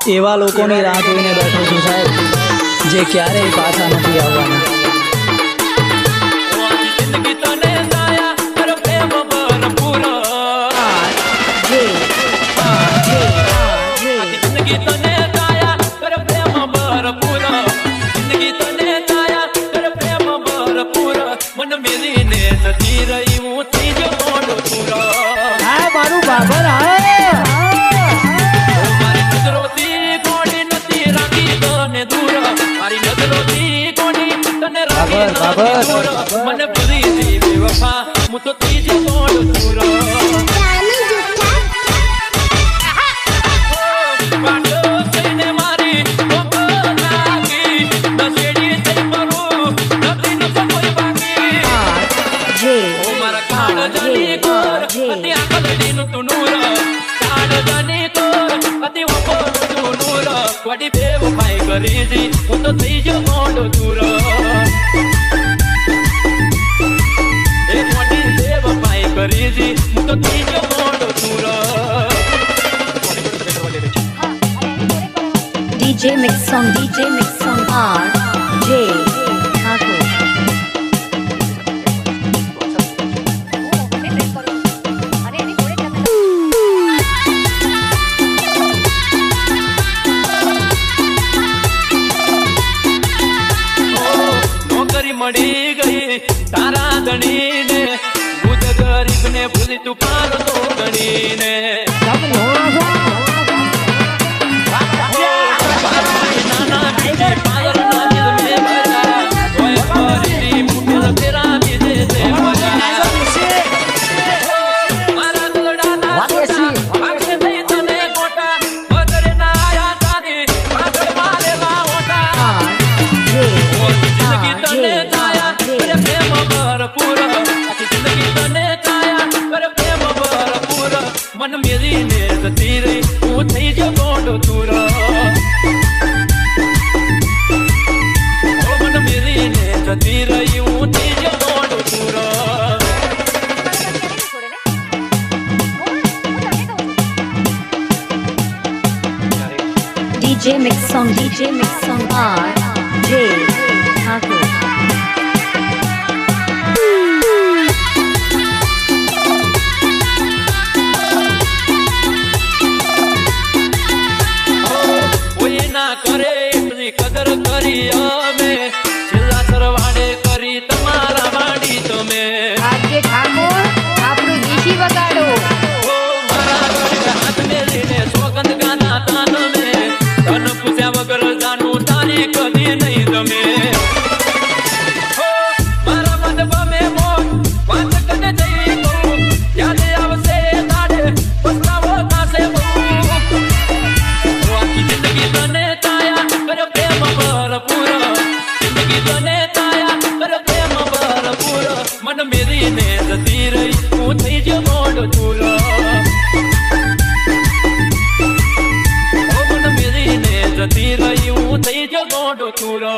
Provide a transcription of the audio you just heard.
એવા લોકોની રાહ જોઈને બેઠો છું સાહેબ, જે ક્યારેય પાછા નથી આવવાના. મારું બાબર મને ભૂલી દી બેવફા હું તો ત્રીજો મોડ પૂરો વાટો થઈને મારી કોકો નાગી નસેડી થઈ મરું નથી ન કોઈ બાકી ઓ મારા કાળ જાની કોર અતિ આકલડી નું તું નૂર કાળ જાની કોર અતિ વપો તું નૂર વડી બેવફાઈ કરી દી હું તો ત્રીજો મોડ પૂરો કરીજી હું તો ત્રીજો મોડ પૂરો DJ Mix Song RJ Thakur. નોકરી મળી ગઈ તારા ધણીને ગરીબ ને ભૂલી તું પાર તો ગણીને નાના બીજે પાયર ના દિલ મે ભરા કોઈ ફરી મુકેલ ફેરા બીજે તે મજા મારા દોડા ના છોટા આખે નહીં તને કોટા વગરે ના આયા તારી પાછળ મારે માં ઓટા જિંદગી તને તાયા અરે પ્રેમ ભરપૂર મન મેરી ને જતી રહી હું થઈ જો ગોંડો તુરો મન મેરી ને જતી રહી હું થઈ જો ગોંડો તુરો DJ Mix Song RJ Thakur. કરે એટલી કદર કરી અમે છેલ્લા સરવાડે કરી તમારા વાડી તમે આજે ઠાકોર આપણું દેશી વગાડો ઓ મારા ગળે હાથ મેલીને સોગંદ ગાના તાન મે તન પૂછ્યા વગર જાનું તારી કદી નહીં તમે મારા મન બમે મોર વાત કને જઈ કહું યાદ આવશે તારે પસ્તાવો થાશે બહુ આખી જિંદગી તને મન મેરી ને જતી રહી હું થઈ જો મોડો ચૂરો મન મેરી ને જતી રહી હું થઈ જો મોડો ચૂરો